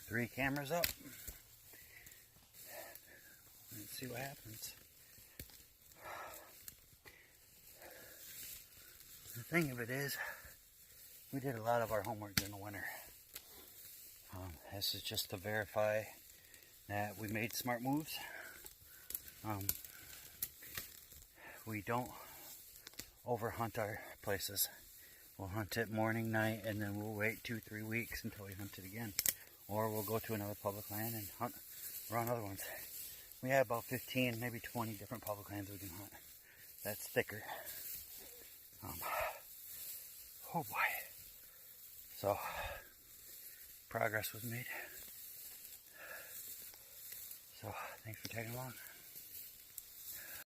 3 cameras up. Let's see what happens. The thing of it is, we did a lot of our homework during the winter. This is just to verify that we made smart moves. We don't overhunt our places. We'll hunt it morning, night, and then we'll wait 2-3 weeks until we hunt it again. Or we'll go to another public land and hunt around other ones. We have about 15, maybe 20 different public lands we can hunt. That's thicker. Oh boy. So, progress was made. So, thanks for tagging along.